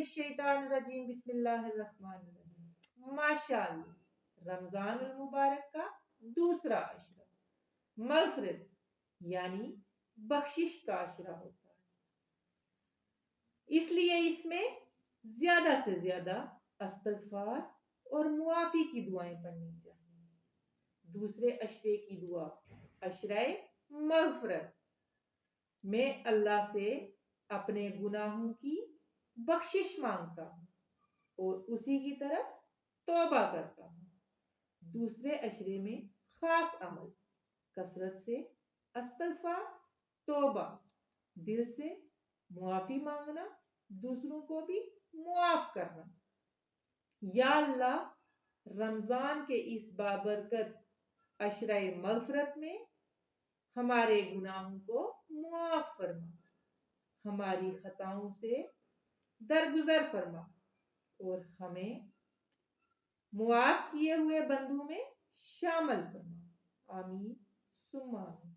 मिनश्शैतानिर्रजीम बिस्मिल्लाहिर्रहमानिर्रहीम। माशाअल्लाह, रमजान मुबारक का दूसरा अशरा मगफिरत यानी बख्शिश का अशरा होता है, इसलिए इसमें ज्यादा से ज्यादा इस्तगफार और मुआफी की दुआएं पढ़नी चाहिए। दूसरे अशरे की दुआ अशरे मगफिरत में अल्लाह से अपने गुनाहों की बख्शिश मांगता हूँ और उसी की तरफ तौबा करता हूँ। दूसरे अशरे में खास अमल कसरत से इस्तगफार, तौबा, दिल से मुआफी मांगना, दूसरों को भी मुआफ करना। या अल्लाह, रमजान के इस बाबरकत अशरे मगफिरत में हमारे गुनाहों को मुआफ फरमा, हमारी खताओं से दरगुजर फरमा और हमें मुआफ किए हुए बंदों में शामिल फरमा। आमीन सुम्मा आमीन।